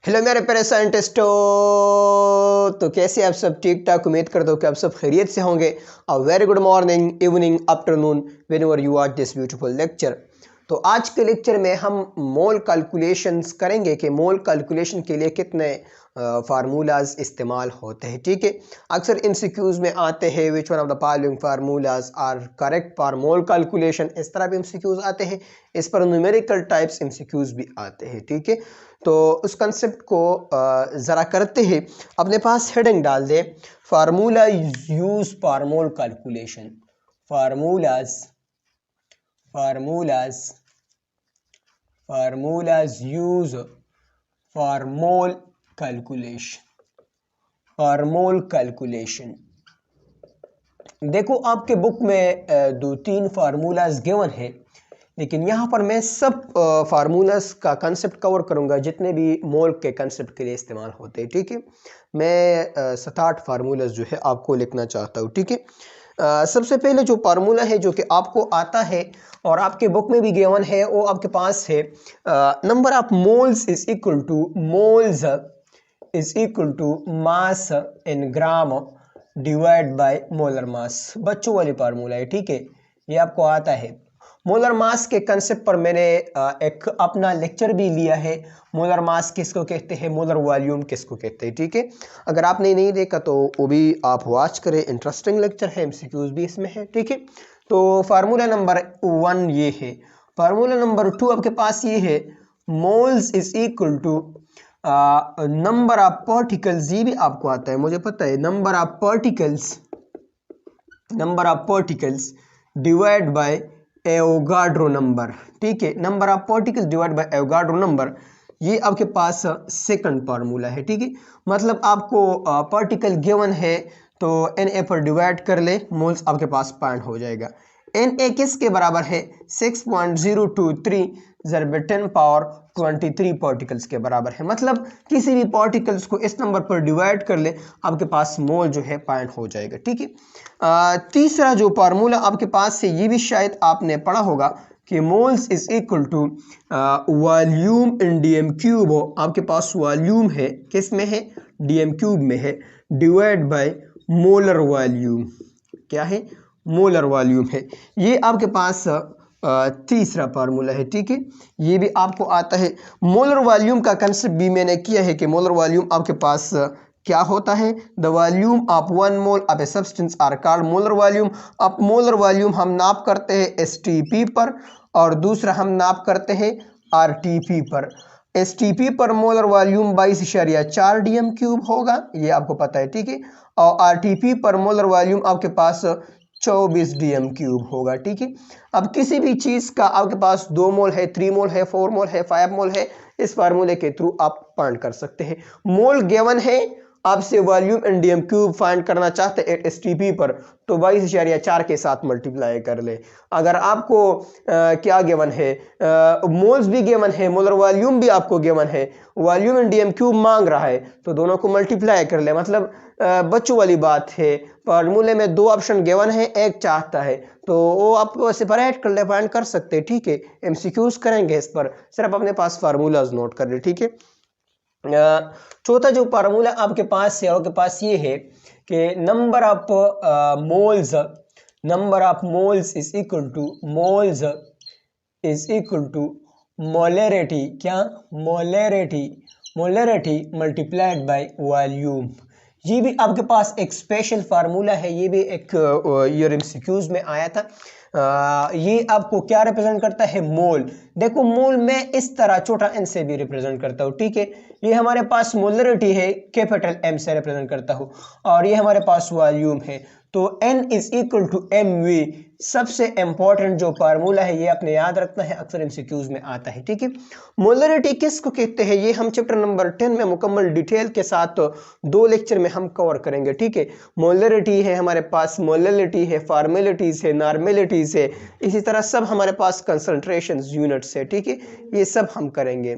Hello मेरे प्यारे साइंटिस्टों, तो कैसे आप सब? ठीक ठाक। उम्मीद करता हूँ कि आप सब खैरियत से होंगे। A very good morning, evening, afternoon, whenever you are this beautiful lecture. तो आज के लेक्चर में हम मोल कैलकुलेशंस करेंगे कि मोल कैलकुलेशन के लिए कितने फार्मूलाज इस्तेमाल होते हैं। ठीक है, अक्सर एमसीक्यूज में आते हैं which one of the following formulas are correct for mole calculation, इस तरह भी एमसीक्यूज आते हैं। इस पर न्यूमेरिकल टाइप्स एमसीक्यूज भी आते हैं। ठीक है, तो उस कंसेप्ट को ज़रा करते हैं। अपने पास हेडिंग डाल दे, formula use for mole calculation. Formulas formulas formulas use for mole calculation. For mole calculation देखो, आपके बुक में दो तीन फार्मूलाज गिवन है, लेकिन यहाँ पर मैं सब फार्मूलाज का कंसेप्ट कवर करूँगा जितने भी मोल के कंसेप्ट के लिए इस्तेमाल होते हैं। ठीक है, मैं 7-8 फार्मूलाज जो है आपको लिखना चाहता हूँ। ठीक है, सबसे पहले जो फार्मूला है जो कि आपको आता है और आपके बुक में भी गिवन है, वो आपके पास है, number of moles is equal to mass in gram divide by molar mass. बच्चों वाली फार्मूला है। ठीक है, ये आपको आता है। मोलर मास के कंसेप्ट पर मैंने एक अपना लेक्चर भी लिया है। मोलर मास किसको कहते हैं, मोलर वॉल्यूम किसको कहते हैं। ठीक है, अगर आपने नहीं देखा तो वो भी आप वॉच करें, इंटरेस्टिंग लेक्चर है, एमसीक्यूज भी इसमें है। ठीक है, तो फार्मूला नंबर 1 ये है। फार्मूला नंबर 2 आपके पास ये है, moles is equal to number of particles. ये भी आपको आता है, मुझे पता है। Number of particles divide by Avogadro number. ठीक है, number of particles divide by Avogadro number, ये आपके पास सेकंड फार्मूला है। ठीक है, मतलब आपको पार्टिकल गिवन है तो Na पर डिवाइड कर ले, मोल्स आपके पास पॉइंट हो जाएगा। Na किसके बराबर है? 6.023 ज़रब 10 पावर 23 पार्टिकल्स के बराबर है। मतलब किसी भी पार्टिकल्स को इस नंबर पर डिवाइड कर ले, आपके पास मोल जो है पॉइंट हो जाएगा। ठीक है, तीसरा जो फार्मूला आपके पास है, ये भी शायद आपने पढ़ा होगा कि moles is equal to volume in dm cube हो। आपके पास वॉल्यूम है, किस में है? डीएम क्यूब में है, डिवाइड बाय मोलर वॉल्यूम। क्या है? मोलर वॉल्यूम है। ये आपके पास तीसरा फार्मूला है। ठीक है, ये भी आपको आता है। मोलर वॉल्यूम का कंसेप्ट भी मैंने किया है कि मोलर वॉल्यूम आपके पास क्या होता है? The volume of 1 mole of a substance are called molar volume. अब मोलर वॉल्यूम हम नाप करते हैं एसटीपी पर, और दूसरा हम नाप करते हैं आरटीपी पर। एसटीपी पर मोलर वॉल्यूम 22.4 डीएम क्यूब होगा, ये आपको पता है। ठीक है, और आरटीपी पर मोलर वॉल्यूम आपके पास 24 डीएम क्यूब होगा। ठीक है, अब किसी भी चीज का आपके पास 2 मोल है, 3 मोल है, 4 मोल है, 5 मोल है, इस फार्मूले के थ्रू आप फाइंड कर सकते हैं। मोल गिवन है, आपसे volume in dm cube find करना चाहते हैं एसटीपी पर, तो 22.4 के साथ मल्टीप्लाई कर ले। अगर आपको क्या गिवन है, मोल्स भी गिवन है, मोलर वॉल्यूम भी आपको गिवन है, वॉल्यूम इन डीएम क्यूब मांग रहा है, तो दोनों को मल्टीप्लाई कर ले। मतलब बच्चों वाली बात है, फार्मूले में 2 ऑप्शन गिवन है, एक चाहता है, तो वो आप सेपरेट कर ले, फाइंड कर सकते हैं। ठीक है, एमसीक्यूज करेंगे इस पर, सिर्फ अपने पास फार्मूलाज नोट कर ले। ठीक है, चौथा जो फार्मूला आपके पास है, आपके पास ये है कि number of moles is equal to molarity. क्या? Molarity multiplied by volume. ये भी आपके पास एक स्पेशल फार्मूला है, ये भी एक ईयर एमसीक्यूज में आया था। ये आपको क्या रिप्रेजेंट करता है? मोल। देखो, मोल में इस तरह छोटा एन से भी रिप्रेजेंट करता हूँ। ठीक है, ये हमारे पास मोलरिटी है, कैपिटल एम से रिप्रेजेंट करता हूँ, और ये हमारे पास वॉल्यूम है, तो N is equal to mv। सबसे इंपॉर्टेंट जो फार्मूला है, ये आपने याद रखना है, अक्सर एमसीक्यूज में आता है। ठीक है, मोलरिटी किसको कहते हैं, ये हम चैप्टर नंबर 10 में मुकम्मल डिटेल के साथ 2 लेक्चर में हम कवर करेंगे। ठीक है, मोलरिटी है हमारे पास, मोलरिटी है, फॉर्मेलिटीज है, नॉर्मेलिटीज है, इसी तरह सब हमारे पास कंसंट्रेशन यूनिट्स है। ठीक है, ये सब हम करेंगे,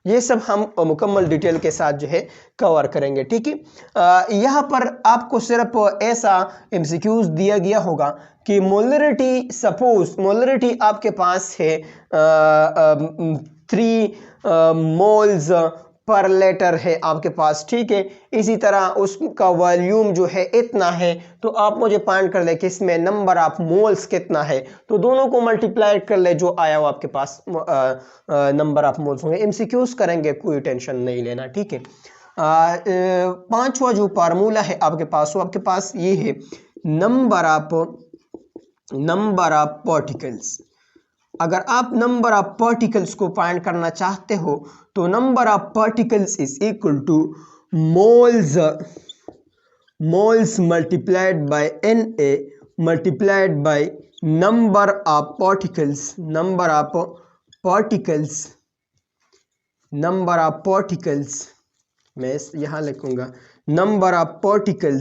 ये सब हम मुकम्मल डिटेल के साथ जो है कवर करेंगे। ठीक है, यहाँ पर आपको सिर्फ ऐसा एमसीक्यूज दिया गया होगा कि मोलरिटी, सपोज मोलरिटी आपके पास है 3 मोल्स पर लीटर है आपके पास, ठीक है। इसी तरह उसका वॉल्यूम जो है इतना है, तो आप मुझे फाइंड कर ले कि इसमें नंबर ऑफ मोल्स कितना है, तो दोनों को मल्टीप्लाई कर ले, जो आया वो आपके पास नंबर ऑफ मोल्स होंगे। एमसीक्यूज करेंगे, कोई टेंशन नहीं लेना, ठीक है। पांचवा जो फार्मूला है आपके पास, वो आपके पास ये है, नंबर ऑफ पार्टिकल्स। अगर आप नंबर ऑफ पार्टिकल्स को फाइंड करना चाहते हो तो number of particles is equal to moles multiplied by Na multiplied by number of particles. Number of particles मैं यहां लिखूंगा, number of particle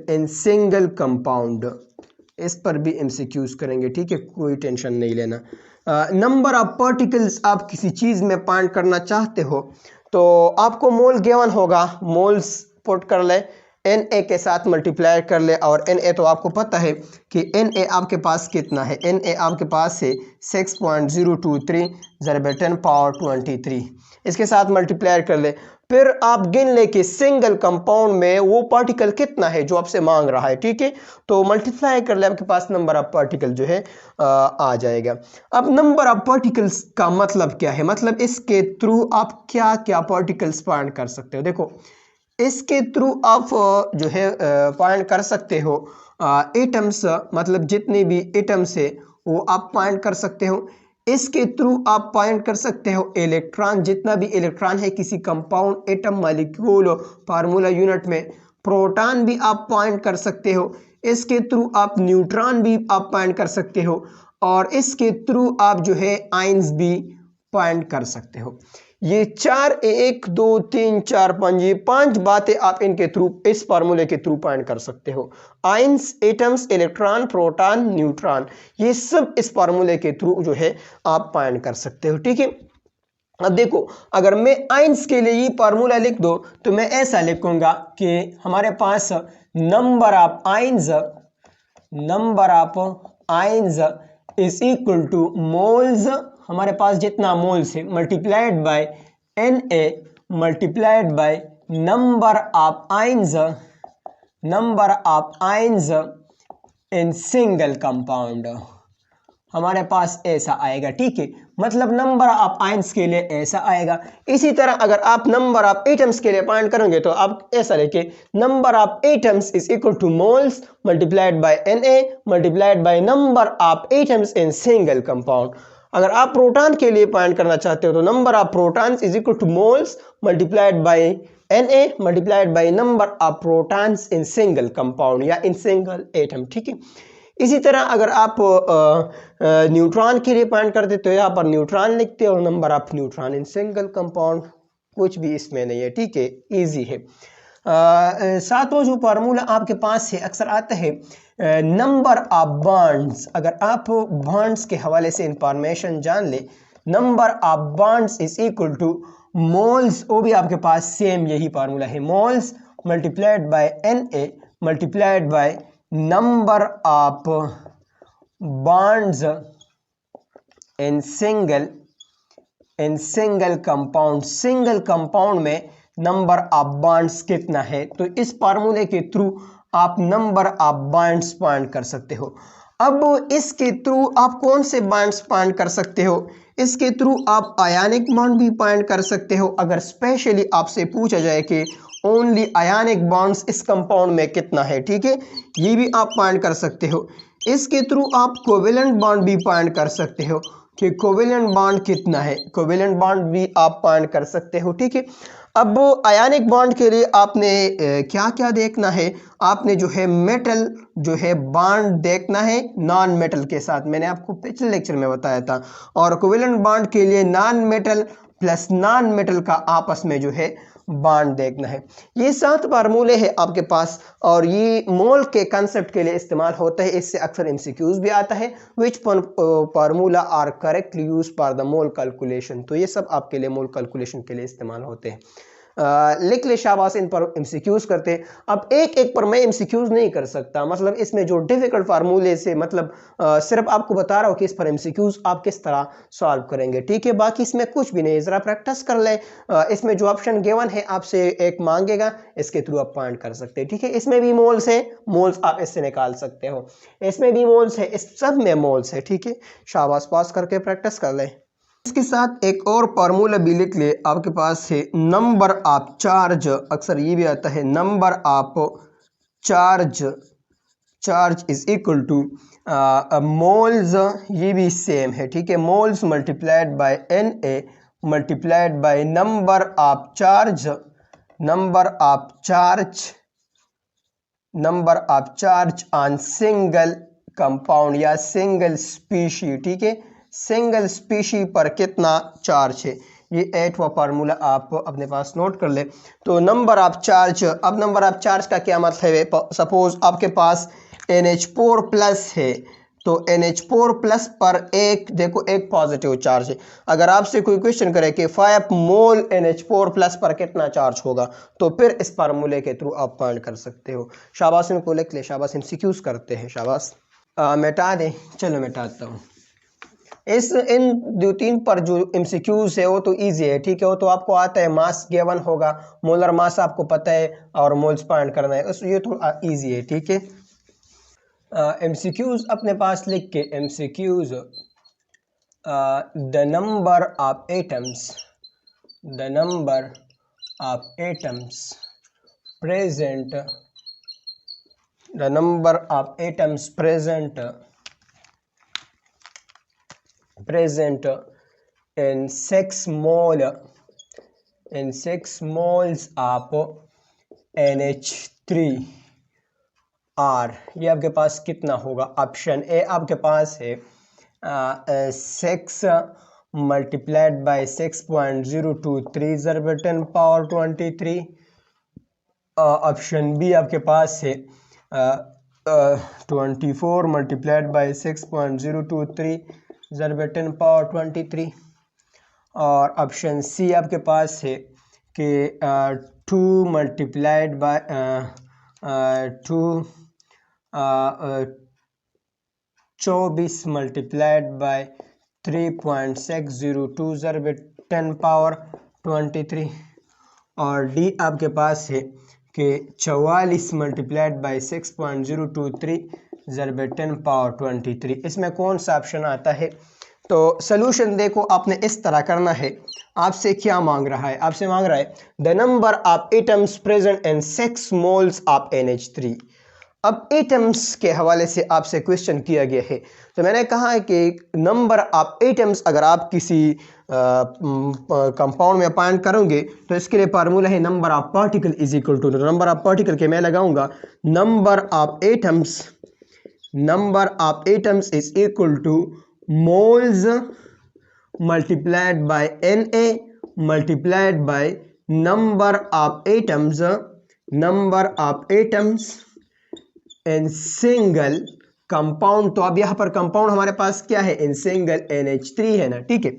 in single compound. इस पर भी एमसीक्यूज करेंगे, ठीक है, कोई टेंशन नहीं लेना। नंबर ऑफ पार्टिकल्स आप किसी चीज़ में फाइंड करना चाहते हो तो आपको मोल गिवन होगा, मोल्स पुट कर ले, Na के साथ मल्टीप्लाई कर ले, और Na तो आपको पता है कि Na आपके पास कितना है, Na आपके पास है 6.023 × 10⁻23, इसके साथ मल्टीप्लाई कर ले। फिर आप गिन ले कि सिंगल कंपाउंड में वो पार्टिकल कितना है जो आपसे मांग रहा है, ठीक है, तो मल्टीप्लाई कर ले, आपके पास नंबर ऑफ पार्टिकल जो है आ जाएगा। अब नंबर ऑफ पार्टिकल्स का मतलब क्या है, मतलब इसके थ्रू आप क्या क्या पार्टिकल्स फाइंड कर सकते हो। देखो, इसके थ्रू आप जो है फाइंड कर सकते हो एटम्स, मतलब जितने भी एटम्स है वो आप फाइंड कर सकते हो। इसके थ्रू आप फाइंड कर सकते हो इलेक्ट्रॉन, जितना भी इलेक्ट्रॉन है किसी compound, atom, molecule, formula unit में। प्रोटॉन भी आप फाइंड कर सकते हो। इसके थ्रू आप न्यूट्रॉन भी आप फाइंड कर सकते हो, और इसके थ्रू आप जो है आयंस भी फाइंड कर सकते हो। ये 4 1 2 3 4 5 ये 5 बातें आप इनके थ्रू, इस फार्मूले के थ्रू फाइंड कर सकते हो। Ions, atoms, electron, proton, neutron, ये सब इस फार्मूले के थ्रू जो है आप फाइंड कर सकते हो, ठीक है। अब देखो, अगर मैं आयंस के लिए ये फार्मूला लिख दो तो मैं ऐसा लिखूंगा कि हमारे पास number of ions is equal to moles, हमारे पास जितना मोल्स है, multiplied by Na multiplied by number of ions in single compound. हमारे पास ऐसा आएगा, ठीक है, मतलब नंबर ऑफ आयंस के लिए ऐसा आएगा। इसी तरह अगर आप नंबर ऑफ एटम्स के लिए फाइंड करोगे तो आप ऐसा लिखे, number of atoms is equal to moles multiplied by Na multiplied by number of atoms in single compound. अगर आप प्रोटॉन के लिए फाइंड करना चाहते हो तो number of protons is equal to moles multiplied by Na multiplied by number of protons in single compound या in single atom, ठीक है। इसी तरह अगर आप न्यूट्रॉन के लिए फाइंड करते तो यहाँ पर न्यूट्रॉन लिखते हो, number of neutron in single compound, कुछ भी इसमें नहीं है, ठीक है, इजी है। सातवां जो फार्मूला आपके पास है, अक्सर आता है नंबर ऑफ बॉन्ड्स। अगर आप बॉन्ड्स के हवाले से इंफॉर्मेशन जान ले, number of bonds is equal to moles, वो भी आपके पास सेम यही फार्मूला है, moles multiplied by Na multiplied by number of bonds in single compound. Single compound में नंबर ऑफ बॉन्ड्स कितना है, तो इस फार्मूले के थ्रू आप नंबर ऑफ बॉन्ड्स फाइंड कर सकते हो। अब इसके थ्रू आप कौन से बॉन्ड्स फाइंड कर सकते हो, इसके थ्रू आप आयनिक बॉन्ड भी फाइंड कर सकते हो। अगर स्पेशली आपसे पूछा जाए कि ओनली आयनिक बॉन्ड्स इस कंपाउंड में कितना है, ठीक है, ये भी आप फाइंड कर सकते हो। इसके थ्रू आप कोवेलेंट बॉन्ड भी फाइंड कर सकते हो कि कोवेलेंट बॉन्ड कितना है, कोवेलेंट बॉन्ड भी आप फाइंड कर सकते हो, ठीक है। अब आयनिक बॉन्ड के लिए आपने क्या क्या देखना है, आपने जो है मेटल जो है बॉन्ड देखना है नॉन मेटल के साथ, मैंने आपको पिछले लेक्चर में बताया था। और कोवेलेंट बॉन्ड के लिए non metal plus non metal का आपस में जो है बॉन्ड देखना है। ये 7 फार्मूले हैं आपके पास, और ये मोल के कंसेप्ट के लिए इस्तेमाल होता है। इससे अक्सर एमसीक्यूज भी आता है, which formula are correctly use for the mole calculation. तो ये सब आपके लिए मोल कैलकुलेशन के लिए इस्तेमाल होते हैं। लिख ले शाबाश। इन पर एमसीक्यूज करते हैं। अब एक एक पर मैं एमसीक्यूज नहीं कर सकता, मतलब इसमें जो डिफिकल्ट फार्मूले से मतलब सिर्फ आपको बता रहा हूँ कि इस पर एमसीक्यूज आप किस तरह सॉल्व करेंगे, ठीक है। बाकी इसमें कुछ भी नहीं, ज़रा प्रैक्टिस कर ले। इसमें जो ऑप्शन गिवन है आपसे एक मांगेगा, इसके थ्रू आप पॉइंट कर सकते हैं, ठीक है। इसमें भी मोल्स है, मोल्स आप इससे निकाल सकते हो। इसमें भी मोल्स है, इस सब में मोल्स है, ठीक है। शाबाश, पास करके प्रैक्टिस कर ले। इसके साथ एक और फार्मूला भी लिख ले, आपके पास है नंबर ऑफ चार्ज। अक्सर ये भी आता है number of charge, charge is equal to moles, ये भी सेम है, ठीक है। Moles multiplied by N A multiplied by number of charge, number of charge, number of charge on single compound या सिंगल स्पीशी, ठीक है। सिंगल स्पीशी पर कितना चार्ज है, ये 8वां फार्मूला आप अपने पास नोट कर ले। तो नंबर ऑफ चार्ज, अब नंबर ऑफ चार्ज का क्या मतलब है, सपोज आपके पास NH4 प्लस है, तो NH4 प्लस पर एक देखो एक पॉजिटिव चार्ज है। अगर आपसे कोई क्वेश्चन करे कि 5 मोल NH4 प्लस पर कितना चार्ज होगा, तो फिर इस फार्मूले के थ्रू आप पॉइंट कर सकते हो। शाबाश, इनको लिख ले, शाबाश, एमसीक्यूज करते हैं, शाबाश। मिटा दें, चलो मिटाता हूँ। इन दो तीन पर जो एमसीक्यूज है वो तो इजी है, ठीक है। वो तो आपको आता है, मास गिवन होगा, मोलर मास आपको पता है और मोल्स पॉइंट करना है, ये तो इजी है, ठीक है। एमसीक्यूज अपने पास लिख के, MCQs the number of atoms, the number of atoms present, the number of atoms present in 6 moles of NH3 R, ये आपके पास कितना होगा। ऑप्शन ए आपके पास है 6 मल्टीप्लाइड बाई 6.023 ज़रब 10 पावर 23। ऑप्शन बी आपके पास है 24 मल्टीप्लाइड बाई 6.023 ज़रब 10 पावर 23। और ऑप्शन सी आपके पास है कि 2 multiplied by 24 multiplied by 3.602 ज़रब 10 power 23। और डी आपके पास है कि 44 मल्टीप्लाइड बाई 6.023 ज़रब 10 पावर 23। इसमें कौन सा ऑप्शन आता है। तो सॉल्यूशन देखो, आपने इस तरह करना है। आपसे क्या मांग रहा है, आपसे मांग रहा है the number of atoms present in 6 moles of NH3। अब एटम्स के हवाले से आपसे क्वेश्चन किया गया है, तो मैंने कहा है कि नंबर ऑफ एटम्स अगर आप किसी कंपाउंड में पॉइंट करोगे तो इसके लिए फार्मूला है number of particle is equal to, number of particle के मैं लगाऊंगा number of atoms, number of atoms is equal to moles multiplied by Na multiplied by number of atoms, number of atoms in single compound. तो अब यहाँ पर compound हमारे पास क्या है, इन सिंगल NH3 है ना, ठीक है।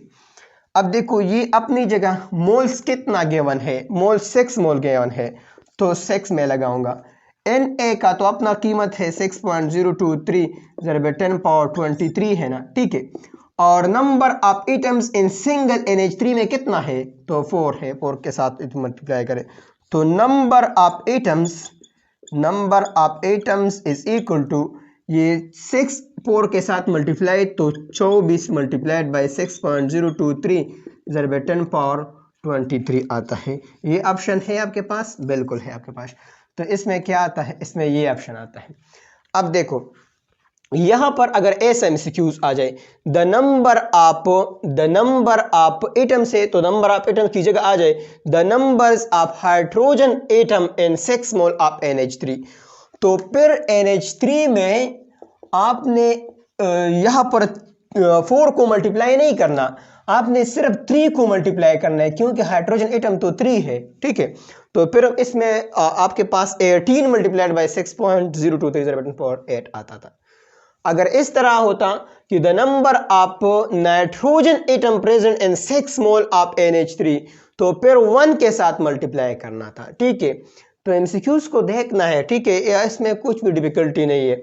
अब देखो ये अपनी जगह मोल्स कितना गिवन है, मोल 6 मोल गिवन है, तो 6 में लगाऊंगा। Na का तो अपना कीमत है 6.023 ज़रब 10 पावर 23 है ना, ठीक है। और number of atoms in single NH3 में कितना है, तो 4 है, 4 के साथ मल्टीप्लाई करें तो number of atoms, number of atoms is equal to ये 6 4 के साथ मल्टीप्लाई तो 24 मल्टीप्लाइड बाई 6.023 ज़रब 10 पावर 23 आता है। ये ऑप्शन है आपके पास, बिल्कुल है आपके पास। तो इसमें क्या आता है, इसमें ये ऑप्शन आता है। अब देखो यहां पर अगर ऐसा एमसीक्यूज आ जाए द नंबर ऑफ एटम से, तो नंबर ऑफ एटम की जगह आ जाए the numbers of hydrogen atom in 6 mole of NH3, तो फिर NH3 में आपने यहां पर 4 को मल्टीप्लाई नहीं करना, आपने सिर्फ 3 को मल्टीप्लाई करना है, क्योंकि हाइड्रोजन एटम तो 3 है, ठीक है। तो फिर इसमें आपके पास 18 मल्टीप्लाइड बाई 6.023 ज़रब 10 पावर 8 आता था। अगर इस तरह होता कि the number of nitrogen atom present in 6 mole of NH3, तो फिर 1 के साथ मल्टीप्लाई करना था। ठीक है, तो एमसीक्यूज को देखना है। ठीक है, इसमें कुछ भी डिफिकल्टी नहीं है।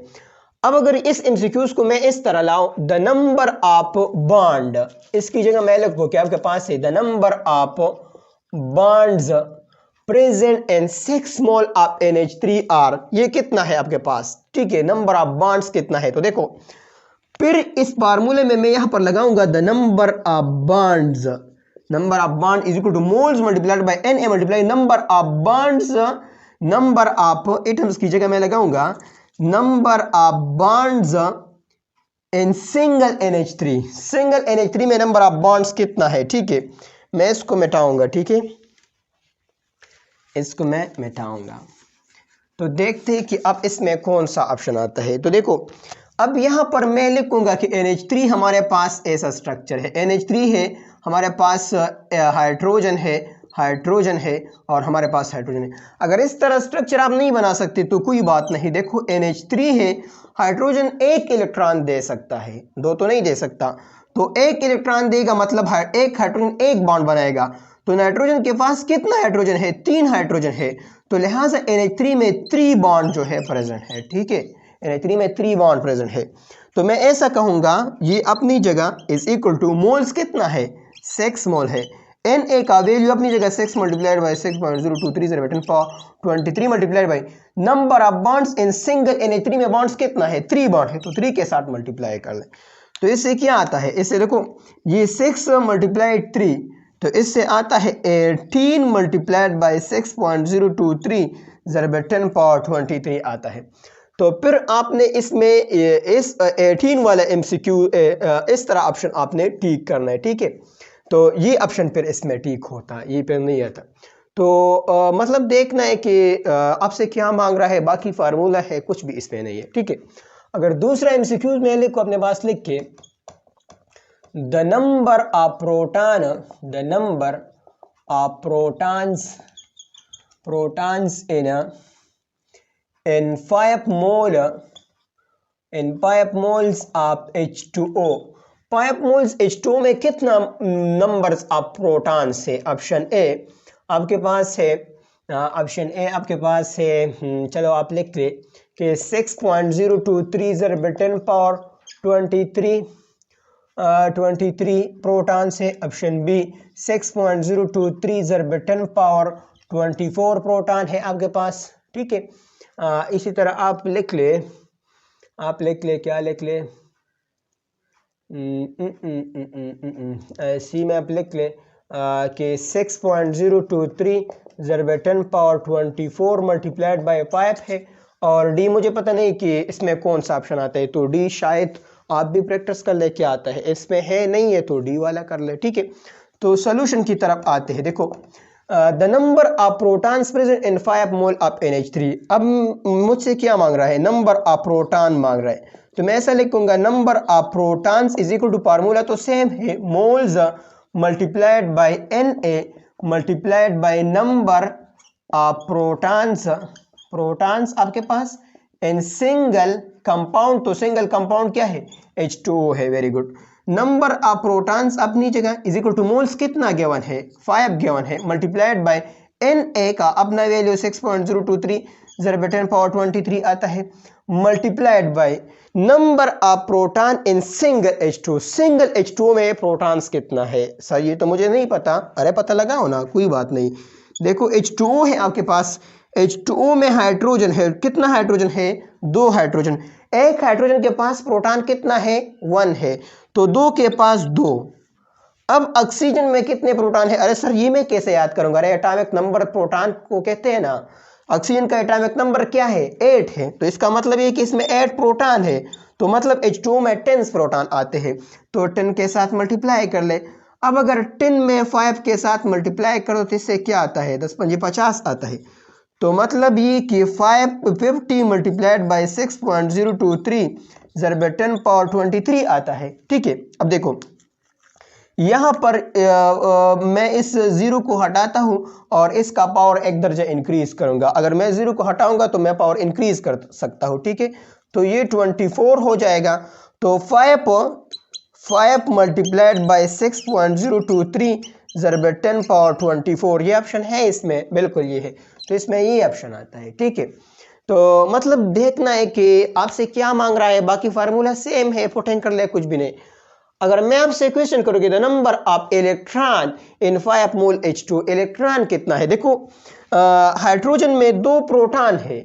अब अगर इस एमसीक्यूज को मैं इस तरह लाऊं, द नंबर ऑफ बॉन्ड, इसकी जगह मैं लिखूं कि आपके पास है the number of bonds present in 6 mole of NH3R, ये कितना है आपके पास। ठीक है, नंबर ऑफ बॉन्ड्स कितना है, तो देखो फिर इस फार्मूले में मैं यहां पर लगाऊंगा the number of bonds, number of bond is equal to moles multiplied by Na multiply number of bonds, number of atoms की जगह मैं लगाऊंगा number of bonds in single NH3, single NH3 में नंबर ऑफ बॉन्ड्स कितना है। ठीक है, मैं इसको मिटाऊंगा। ठीक है, इसको मैं मिटाऊंगा, तो देखते हैं कि अब इसमें कौन सा ऑप्शन आता है। तो देखो अब यहां पर मैं लिखूंगा कि NH3 हमारे पास ऐसा स्ट्रक्चर है, NH3 है हमारे पास, हाइड्रोजन है और हमारे पास हाइड्रोजन है। अगर इस तरह स्ट्रक्चर आप नहीं बना सकते तो कोई बात नहीं। देखो NH3 है, हाइड्रोजन एक इलेक्ट्रॉन दे सकता है, दो तो नहीं दे सकता, तो एक इलेक्ट्रॉन देगा, मतलब एक हाइड्रोजन एक बॉन्ड बनाएगा। तो नाइट्रोजन के पास कितना हाइड्रोजन है, 3 हाइड्रोजन है, तो लिहाजा NH3 में 3 बॉन्ड जो है प्रेजेंट है। ठीक है, NH3 में 3 बॉन्ड प्रेजेंट है। तो मैं ऐसा कहूंगा ये अपनी जगह इज इक्वल टू मोल्स कितना है, 6 मोल है। Na का वैल्यू अपनी जगह 6 multiplied by 6.023 multiplied by number of bonds in single NH3 में बॉन्ड्स कितना है, 3 बॉन्ड है, तो 3 के साथ मल्टीप्लाई कर लें। तो इससे क्या आता है, इससे देखो ये 6 मल्टीप्लाइड 3, तो इससे आता है 18 मल्टीप्लाइड बाई 6.023 ज़रब 10⁻23 आता है। तो फिर आपने इसमें इस 18 वाला MCQ इस तरह ऑप्शन आपने टिक करना है। ठीक है, तो ये ऑप्शन फिर इसमें टिक होता है, ये फिर नहीं आता। तो मतलब देखना है कि आपसे क्या मांग रहा है, बाकी फार्मूला है, कुछ भी इसमें नहीं है। ठीक है, अगर दूसरा MCQ में लिखो अपने पास लिख के the number of proton, the number of protons in 5 moles of H2O, 5 moles H2O में कितना नंबर्स ऑफ प्रोटॉन्स है। ऑप्शन ए आपके पास है, ऑप्शन ए आपके पास है, चलो आप लिख ले कि 6.023 ज़रब 10⁻23 प्रोटॉन्स है। ऑप्शन बी 6.023 ज़रब 10⁻24 प्रोटॉन है आपके पास। ठीक है, इसी तरह आप लिख ले क्या लिख ले, सी में आप लिख ले कि 6.023 ज़रब 10⁻24 मल्टीप्लाइड बाई 5 है, और डी मुझे पता नहीं कि इसमें कौन सा ऑप्शन आता है, तो डी शायद आप भी प्रैक्टिस कर ले क्या आता है, इसमें है नहीं है तो डी वाला कर ले। ठीक है, तो सोल्यूशन की तरफ आते हैं। देखो the number of protons present in 5 mole of NH3, अब मुझसे क्या मांग रहा है, नंबर ऑफ प्रोटॉन मांग रहा है, तो मैं ऐसा लिखूंगा number of protons is equal to, formula तो सेम है, moles multiplied by Na multiplied by number of protons आपके पास इन सिंगल कंपाउंड, तो सिंगल कंपाउंड क्या है, H2O है। Very good, number of protons अपनी जगह इज इक्वल टू मोल्स कितना गिवन है, 5 गिवन है, मल्टीप्लाइड बाय Na का अपना वैल्यू 6.023 ज़रब 10⁻23 आता है, multiplied by number of proton in single H2O, single H2O में प्रोटॉन्स कितना है। सर ये तो मुझे नहीं पता, अरे पता लगाओ ना, कोई बात नहीं। देखो H2O है आपके पास, H2O में हाइड्रोजन है, कितना हाइड्रोजन है, 2 हाइड्रोजन, एक हाइड्रोजन के पास प्रोटॉन कितना है, 1 है, तो 2 के पास 2। अब ऑक्सीजन में कितने प्रोटॉन है, अरे सर ये मैं कैसे याद करूंगा, अरे एटॉमिक नंबर प्रोटॉन को कहते हैं ना, ऑक्सीजन का एटॉमिक नंबर क्या है, 8 है, तो इसका मतलब ये कि इसमें 8 प्रोटॉन है, तो मतलब H2O में 10 प्रोटॉन आते हैं, तो 10 के साथ मल्टीप्लाई कर ले। अब अगर 10 में 5 के साथ मल्टीप्लाई करो तो इससे क्या आता है, 10 × 50 आता है, तो मतलब ये कि 550 मल्टीप्लाइड बाई 6.023 ज़रब 10⁻23 आता है। ठीक है, अब देखो यहाँ पर मैं इस 0 को हटाता हूँ और इसका पावर 1 दर्जा इंक्रीज करूँगा, अगर मैं 0 को हटाऊँगा तो मैं पावर इंक्रीज कर सकता हूँ। ठीक है, तो ये 24 हो जाएगा। तो 5 मल्टीप्लाइड बाई 6.023 ज़रब 10 पावर 24, ये ऑप्शन है इसमें, बिल्कुल ये है। तो इसमें ये ऑप्शन आता है, ठीक है। तो मतलब देखना है कि आपसे क्या मांग रहा है, बाकी फार्मूला सेम है, पुट इन कर ले, कुछ भी नहीं। अगर मैं आपसे क्वेश्चन करूंगी the number of electron in 5 mole H2, electron कितना है? देखो हाइड्रोजन में 2 प्रोटॉन है,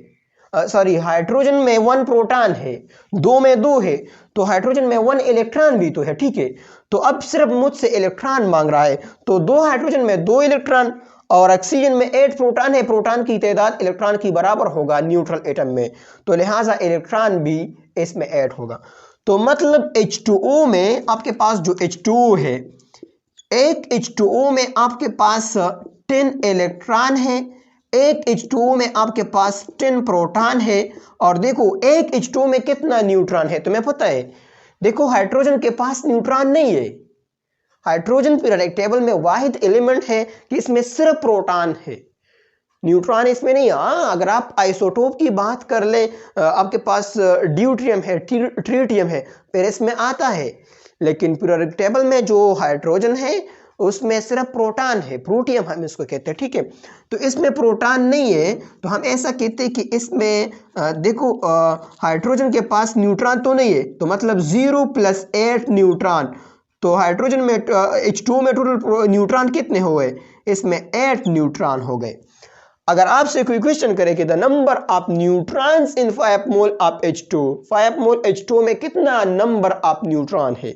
सॉरी हाइड्रोजन में 1 प्रोटॉन है, 2 में 2 है, तो हाइड्रोजन में 1 इलेक्ट्रॉन भी तो है, ठीक है। तो अब सिर्फ मुझसे इलेक्ट्रॉन मांग रहा है, तो 2 हाइड्रोजन में 2 इलेक्ट्रॉन और ऑक्सीजन में 8 प्रोटॉन है, प्रोटॉन की तादाद इलेक्ट्रॉन की बराबर होगा न्यूट्रल एटम में, तो लिहाजा इलेक्ट्रॉन भी इसमें ऐड होगा। तो मतलब H2O में आपके पास जो H2O है, एक H2O में आपके पास 10 इलेक्ट्रॉन है, एक H2O में आपके पास 10 प्रोटॉन है, और देखो एक H2O में कितना न्यूट्रॉन है तुम्हें पता है? देखो हाइड्रोजन के पास न्यूट्रॉन नहीं है, हाइड्रोजन पीरियोडिक टेबल में वाहिद एलिमेंट है कि इसमें सिर्फ प्रोटॉन है, न्यूट्रॉन इसमें नहीं। हाँ, अगर आप आइसोटोप की बात कर ले, आपके पास ड्यूट्रियम है, ट्रिटियम है, फिर इसमें आता है, लेकिन पीरियोडिक टेबल में जो हाइड्रोजन है उसमें सिर्फ प्रोटॉन है, प्रोटियम हम इसको कहते हैं, ठीक है। तो इसमें प्रोटॉन नहीं है, तो हम ऐसा कहते हैं कि इसमें देखो हाइड्रोजन के पास न्यूट्रॉन तो नहीं है, तो मतलब 0 + 8 न्यूट्रॉन। तो हाइड्रोजन में H2O में टोटल न्यूट्रॉन कितने हो गए? इसमें 8 न्यूट्रॉन हो गए। अगर आपसे कोई क्वेश्चन करे कि the number of neutrons in 5 mole of H2, 5 mole H2 में कितना नंबर ऑफ न्यूट्रॉन है,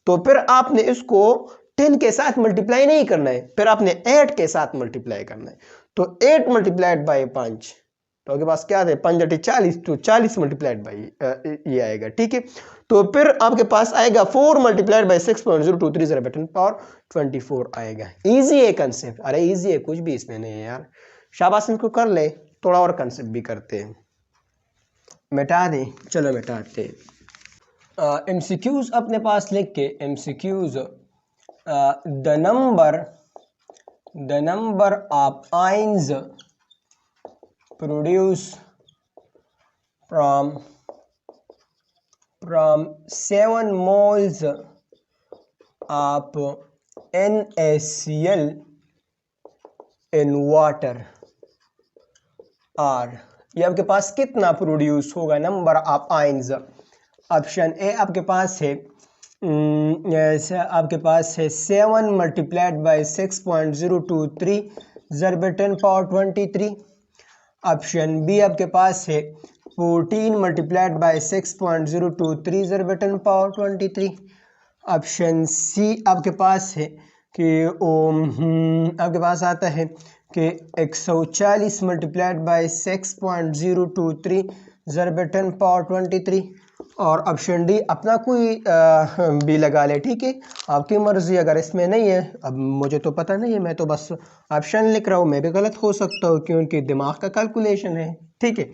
तो फिर आपने इसको 10 के साथ मल्टीप्लाई नहीं करना है, फिर आपने 8 के साथ मल्टीप्लाई करना है। तो 8 मल्टीप्लाइड बाई 5, तो आपके पास क्या है? 5 × 40, तो 40 मल्टीप्लाइड बाई ये आएगा, ठीक है। तो फिर आपके पास आएगा 4 मल्टीप्लाइड बाई 6.023 ज़रब 10 पावर 24 आएगा। इजी है कंसेप्ट, अरे इजी है, कुछ भी इसमें नहीं है यार, शाबाश, इनको कर ले। थोड़ा और कंसेप्ट भी करते हैं, मिटा दें, चलो मिटाते हैं। MCQs अपने पास लिख के, MCQs the number of ions produce from 7 moles of NaCl in water are, ये आपके पास कितना प्रोड्यूस होगा number of ions? Option A आपके पास है आपके पास है 7 मल्टीप्लाइड बाई 6.023 ज़रब 10 पावर 23। ऑप्शन बी आपके पास है 14 मल्टीप्लाइड बाई 6.023 ज़रब 10 पावर 23। ऑप्शन सी आपके पास है कि आपके पास आता है कि 140 मल्टीप्लाइड बाई 6.023 ज़रब 10 पावर 23। और ऑप्शन डी अपना कोई भी लगा ले, ठीक है, आपकी मर्जी। अगर इसमें नहीं है, अब मुझे तो पता नहीं है, मैं तो बस ऑप्शन लिख रहा हूँ, मैं भी गलत हो सकता हूँ क्योंकि दिमाग का कैलकुलेशन है, ठीक है।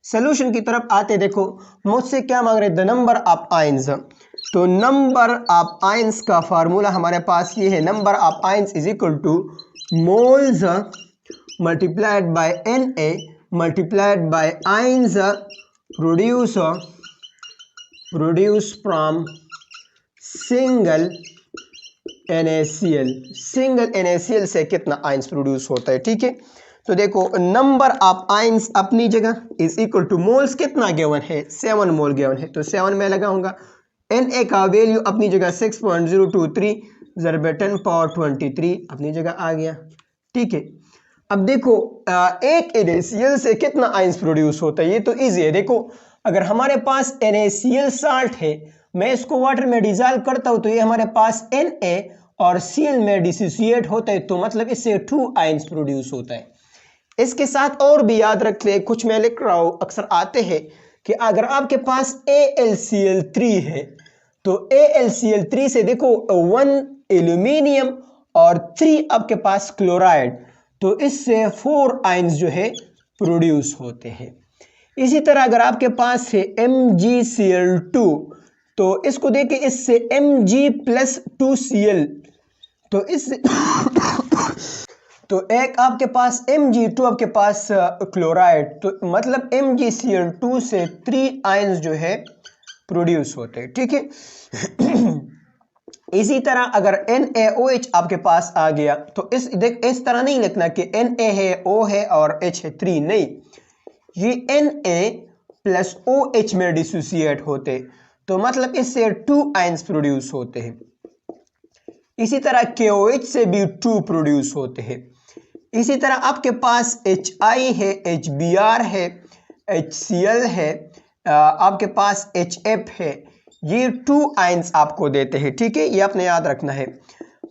सोल्यूशन की तरफ आते, देखो मुझसे क्या मांग रहे, द नंबर ऑफ आयंस। तो नंबर ऑफ आयंस का फार्मूला हमारे पास ये है, number of ions is equal to moles multiplied by Na multiplied bye ions produce from single NaCl। Single NaCl से कितना आयंस प्रोड्यूस होता है, ठीक है। तो देखो नंबर ऑफ आयंस अपनी जगह इज इक्वल टू मोल्स कितना गिवन है, 7 मोल गिवन है, तो 7 में लगाऊंगा। Na का वैल्यू अपनी जगह 6.023 ज़रब 10 पावर 23 अपनी जगह आ गया, ठीक है। अब देखो एक NaCl से कितना आयंस प्रोड्यूस होता है, ये तो इजी है। देखो अगर हमारे पास NaCl साल्ट है, मैं इसको वाटर में डिजॉल्व करता हूं, तो ये हमारे पास Na और Cl में डिसोसिएट होता है, तो मतलब इससे 2 आयंस प्रोड्यूस होता है। इसके साथ और भी याद रख ले, कुछ मैं लिख रहा हूं, अक्सर आते हैं कि अगर आपके पास AlCl3 है, तो AlCl3 से देखो 1 एल्यूमिनियम और 3 आपके पास क्लोराइड, तो इससे 4 आयंस जो है प्रोड्यूस होते हैं। इसी तरह अगर आपके पास है MgCl2, तो इसको देखें, इससे Mg+2Cl, तो तो एक आपके पास Mg2 आपके पास क्लोराइड, तो मतलब MgCl2 से 3 आयंस जो है प्रोड्यूस होते हैं, ठीक है। इसी तरह अगर NaOH आपके पास आ गया तो इस तरह नहीं लिखना कि Na है, O है और H है 3, नहीं, ये Na प्लस OH में डिसोसिएट होते, तो मतलब इससे 2 आयंस प्रोड्यूस होते हैं। इसी तरह KOH से भी 2 प्रोड्यूस होते हैं। इसी तरह आपके पास HI है, HBr है, HCl है, आपके पास HF है, ये 2 आयंस आपको देते हैं, ठीक है, ये आपने याद रखना है।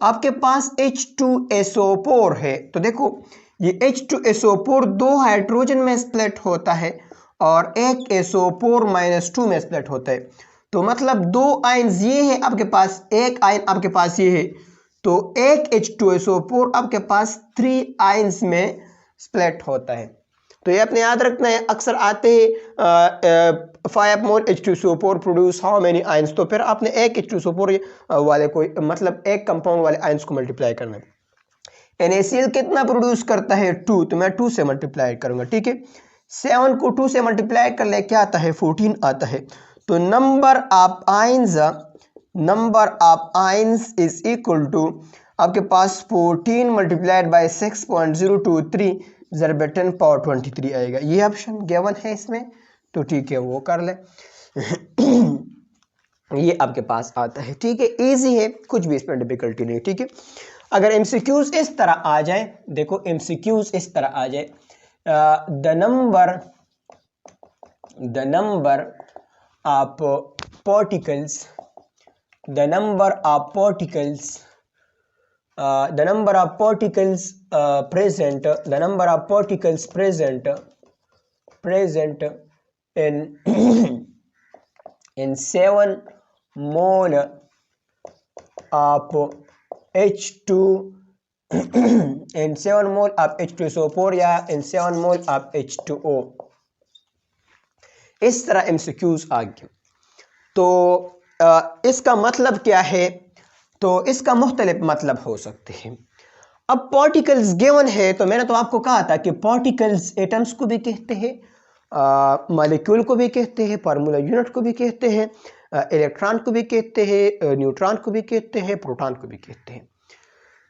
आपके पास H2SO4 है, तो देखो ये H2SO4 2 हाइड्रोजन में स्प्लिट होता है और एक SO4-2 में स्प्लिट होता है, तो मतलब 2 आयंस ये है आपके पास, एक आयन आपके पास ये है, तो एक H2SO4 आपके पास 3 आयंस में स्प्लिट होता है। तो ये अपने याद रखना है, अक्सर आते हैं 5 मोल H2SO4 produce how many ions, तो फिर आपने एक H2SO4 वाले को मतलब एक कंपाउंड वाले आयंस को मल्टीप्लाई करना है। NaCl कितना प्रोड्यूस करता है 2, तो मैं 2 से मल्टीप्लाई करूंगा, ठीक है। 7 को 2 से मल्टीप्लाई कर ले, क्या आता है 14 आता है, तो number of ions is equal to आपके पास 14 मल्टीप्लाइड बाय 6.023 ज़रब 10 पावर 23 आएगा। ये ऑप्शन गिवन है इसमें, तो ठीक है वो कर ले। ये आपके पास आता है, ठीक है, इजी है, कुछ भी इसमें डिफिकल्टी नहीं, ठीक है। अगर एमसीक्यूज इस तरह आ जाए, देखो एमसीक्यूज इस तरह आ जाए, the number of particles present in in 7 mole of H2 in 7 mole of H2SO4 या in 7 mole of H2O, इस तरह एमसीक्यूज आ गए। तो इसका मतलब क्या है, तो इसका मुख्तलिफ मतलब हो सकते हैं। अब पार्टिकल्स गिवन है, तो मैंने तो आपको कहा था कि पार्टिकल्स एटम्स को भी कहते हैं, मॉलिक्यूल को भी कहते हैं, फार्मूला यूनिट को भी कहते हैं, इलेक्ट्रॉन को भी कहते हैं, न्यूट्रॉन को भी कहते हैं, प्रोटॉन को भी कहते हैं।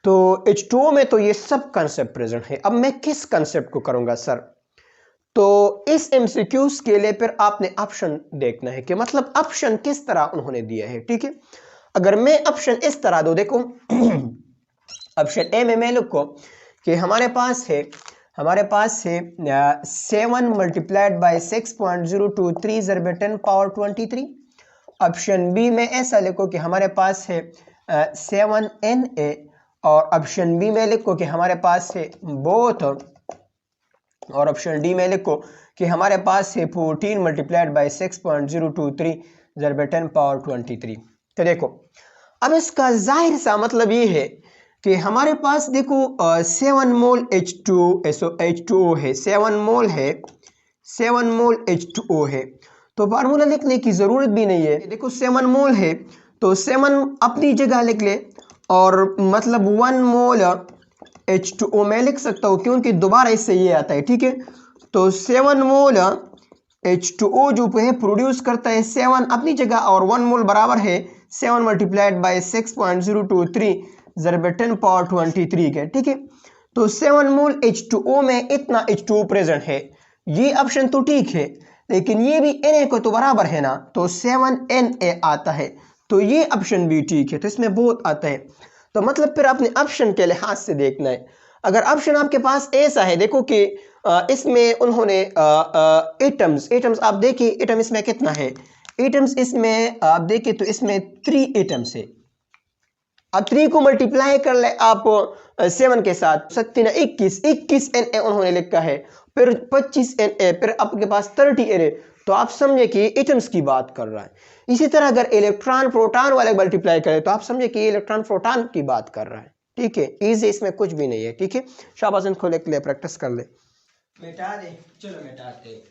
तो H2O में तो ये सब कंसेप्ट प्रेजेंट है। अब मैं किस कंसेप्ट को करूंगा सर, तो इस एमसीक्यूज के लिए फिर आपने ऑप्शन देखना है कि मतलब ऑप्शन किस तरह उन्होंने दिया है, ठीक है। अगर मैं ऑप्शन इस तरह दो, देखो ऑप्शन ए में मैं लिखो कि हमारे पास है 7 मल्टीप्लाइड बाय 6.023 ज़रब 10 पावर 23। ऑप्शन बी में ऐसा लिखो कि हमारे पास है 7Na, और ऑप्शन बी में लिखो कि हमारे पास है बोथ, और ऑप्शन डी में लिखो कि हमारे पास है 14 मल्टीप्लाइड बाय 6.023 ज़रब 10 पावर 23। तो देखो अब इसका जाहिर सा मतलब ये है कि हमारे पास देखो 7 मोल H2O है, 7 मोल H2O है, तो फार्मूला लिखने की ज़रूरत भी नहीं है। देखो 7 मोल है तो 7 अपनी जगह लिख ले, और मतलब 1 मोल H2O मैं लिख सकता हूँ क्योंकि दोबारा इससे ये आता है, ठीक है। तो 7 मोल H2O जो है प्रोड्यूस करता है 7 अपनी जगह, और 1 मोल बराबर है 7 मल्टीप्लाइड बाय 6.023 ज़रब 10 पावर 23 के, ठीक है। तो 7 मोल H2O में इतना H2O प्रेजेंट है, ये ऑप्शन तो ठीक है, लेकिन ये भी Na को तो बराबर है ना, तो 7Na आता है, तो ये ऑप्शन भी ठीक है, तो इसमें बहुत आता है। तो मतलब फिर आपने ऑप्शन के लिहाज से देखना है। अगर ऑप्शन आपके पास ऐसा है, देखो कि इसमें उन्होंने एटम्स आप देखिए, एटम इसमें कितना है, एटम्स इसमें आप देखिए तो इसमें 3 एटम्स है। अब 3 को मल्टीप्लाई कर ले आप 7 के साथ, सकती ना 21 Na उन्होंने लिखा है, फिर 25 Na, फिर आपके पास 30 Na, तो आप समझे कि एटम्स की बात कर रहा है। इसी तरह अगर इलेक्ट्रॉन प्रोटॉन वाले मल्टीप्लाई करें तो आप समझे कि इलेक्ट्रॉन प्रोटॉन की बात कर रहा है, ठीक है, इजी, इसमें कुछ भी नहीं है, ठीक है। शाबाश, इनको लिख ले, प्रैक्टिस कर ले, मिटा दे, चलो मिटाते।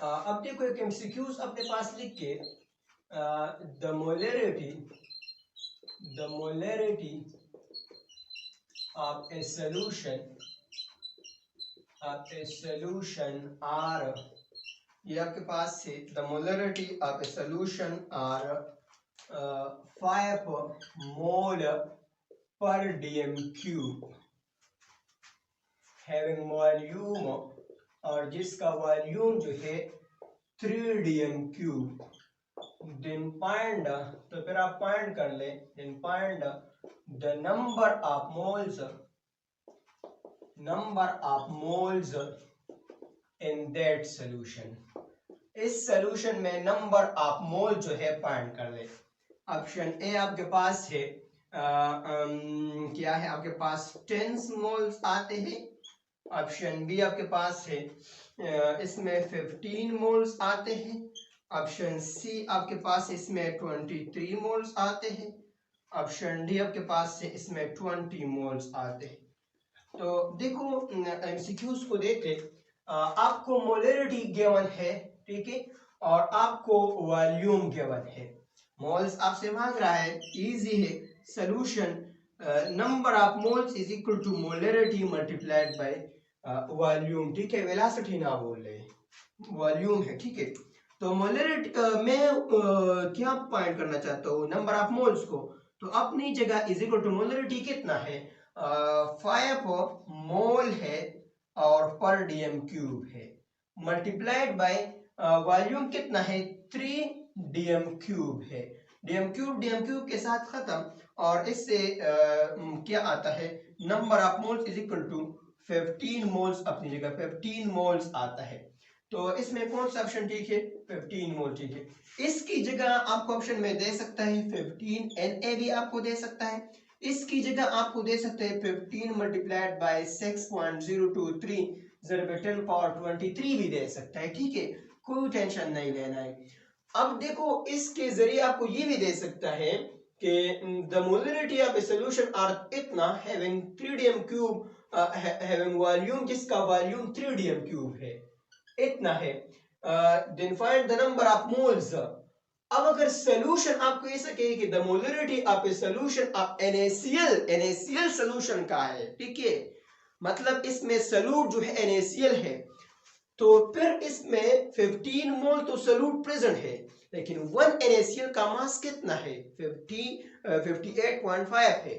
अब देखो एक एमसीक्यूज अपने पास लिख के, the molarity of a solution are, ये आपके पास है the molarity of a solution are 5 mole per dm cube having volume, और जिसका वॉल्यूम जो है 3 dm cube, then find, तो फिर आप फाइंड कर ले, then find the number of moles in that solution. इस सोल्यूशन में नंबर ऑफ मोल जो है फाइंड कर ले। ऑप्शन ए आपके पास है क्या है, आपके पास 10 मोल्स आते हैं। ऑप्शन बी आपके पास है इसमें 15 मोल्स आते हैं। ऑप्शन सी आपके पास इसमें 23 मोल्स आते हैं। ऑप्शन डी आपके पास है इसमें 20 मोल्स आते हैं। तो देखो एमसीक्यूज को देखे, आपको मोलरिटी गिवन है, ठीक है, और आपको वॉल्यूम गिवन है। मोल्स आपसे मांग रहा है, इजी है solution, number of moles is equal to molarity multiplied by volume, ठीक है, वेलोसिटी ना बोल रहे, वॉल्यूम है, ठीक है। तो मोलरिटी मैं क्या पॉइंट करना चाहता हूँ, नंबर ऑफ मोल्स को, तो अपनी जगह इज इक्वल टू मोलरिटी कितना है, 5 मोल है और पर डीएम क्यूब है, मल्टीप्लाइड बाय वॉल्यूम कितना है, 3 डीएम क्यूब है। डीएम क्यूब के साथ खत्म, और इससे क्या आता है, number of moles is equal to 15 moles, अपनी जगह 15 मोल्स आता है। तो इसमें कौन सा ऑप्शन ठीक है, 15 मोल ठीक है। इसकी जगह आपको ऑप्शन में दे सकता है 15 Na भी आपको दे सकता है, इसकी जगह आपको दे सकते हैं 15 मल्टीप्लाइड बाय 6.023 ज़रब 10 पावर 23 भी दे सकता है, ठीक है, कोई टेंशन नहीं लेना है। अब देखो इसके जरिए आपको ये भी दे सकता है कि the molarity of a solution are इतना हैविंग 3 क्यूब हैविंग वॉल्यूम, जिसका वॉल्यूम 3 क्यूब है, इतना है, then find the number of moles. अब अगर सॉल्यूशन आपको ऐसा कहे कि the molarity of a solution of NaCl solution का है, ठीक है, मतलब इसमें सॉल्यूट जो है NaCl है, तो फिर इसमें 15 मोल तो सॉल्यूट प्रेजेंट है, लेकिन 1 NaCl का मास कितना है, 58.5 है।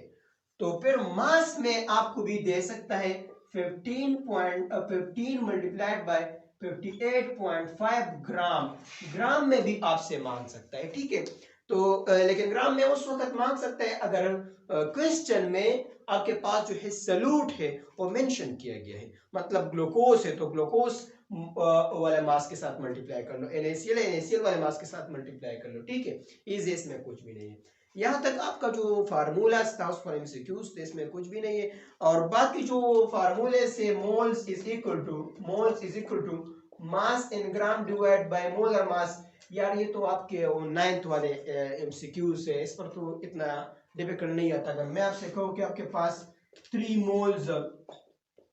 तो फिर मास में आपको भी दे सकता है 15 मल्टीप्लाइड बाय 58.5 ग्राम, ग्राम में भी आपसे मांग सकता है, ठीक है। तो लेकिन ग्राम में उस वक्त मांग सकता है अगर क्वेश्चन में आपके पास जो है सॉल्यूट है वो मेंशन किया गया है, मतलब ग्लूकोज है तो ग्लूकोज वाले मास के साथ मल्टीप्लाई कर लो, NaCl वाले मास के साथ मल्टीप्लाई कर लो, ठीक है, इजी, इसमें कुछ भी नहीं है। यहाँ तक आपका जो फार्मूला था उस पर एमसीक्यूज थे, इसमें कुछ भी नहीं है। और बाकी जो फार्मूले से moles is equal to mass in gram divide by molar mass, यार ये तो आपके 9th वाले एमसीक्यूज है, इस पर तो इतना डिफिकल्ट नहीं आता। अगर मैं आपसे कहूँ कि आपके पास 3 मोल्स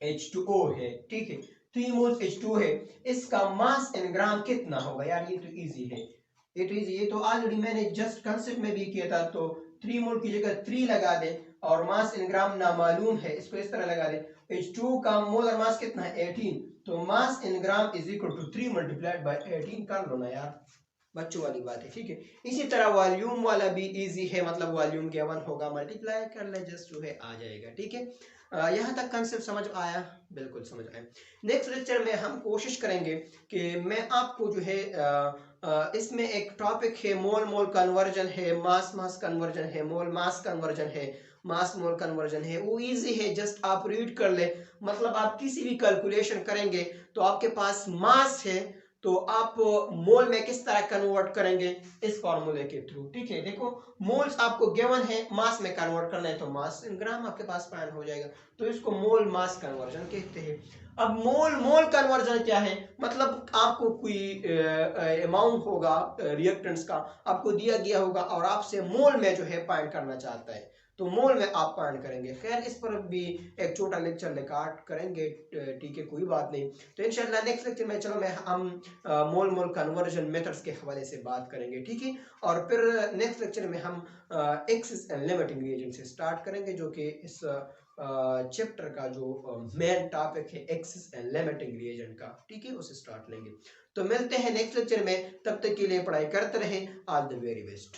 H2O है, ठीक है, 3 मोल्स H2O है, इसका मास इन ग्राम कितना होगा, यार ये तो इजी है, ये तो ऑलरेडी मैंने जस्ट कंसेप्ट में भी किया था। तो 3 मोल की जगह 3 लगा दे, और मास इन ग्राम ना मालूम है, इसको इस तरह लगा दे, H2 का मोलर मास कितना है 18, तो mass in gram is equal to 3 multiplied by 18 कर लो ना यार, बच्चों वाली बात है, ठीक है। इसी तरह वॉल्यूम वाला भी इजी है, मतलब वॉल्यूम के 1 होगा, मल्टीप्लाई कर ले जस्ट जो है आ जाएगा, ठीक है। यहाँ तक कंसेप्ट समझ आया, बिल्कुल समझ आया। नेक्स्ट लेक्चर में हम कोशिश करेंगे कि मैं आपको जो है इसमें एक टॉपिक है मोल कन्वर्जन है, मास कन्वर्जन है, मोल मास कन्वर्जन है, मास मोल कन्वर्जन है, वो इजी है, जस्ट आप रीड कर ले। मतलब आप किसी भी कैलकुलेशन करेंगे तो आपके पास मास है, तो आप मोल में किस तरह कन्वर्ट करेंगे, इस फॉर्मूले के थ्रू, ठीक है। देखो मोल्स आपको गिवन है, मास में कन्वर्ट करना है तो मास इन ग्राम आपके पास फाइंड हो जाएगा, तो इसको मोल मास कन्वर्जन कहते हैं। अब मोल कन्वर्जन क्या है, मतलब आपको कोई अमाउंट होगा रिएक्टेंट्स का आपको दिया गया होगा, और आपसे मोल में जो है फाइंड करना चाहता है, तो मोल में आप फाइंड करेंगे। खैर इस पर भी एक छोटा लेक्चर रिकॉर्ड करेंगे, ठीक है, कोई बात नहीं। तो इंशाल्लाह नेक्स्ट लेक्चर में चलो हम मोल कन्वर्जन मेथड्स के हवाले से बात करेंगे, ठीक है। और फिर नेक्स्ट लेक्चर में हम एक्सिस एंड लिमिटिंग रिएजेंट से स्टार्ट करेंगे, जो कि इस चैप्टर का जो मेन टॉपिक है एक्सिस एंड लिमिटिंग रिएजेंट का, ठीक है, उसे स्टार्ट लेंगे। तो मिलते हैं नेक्स्ट लेक्चर में, तब तक के लिए पढ़ाई करते रहें। All the very best.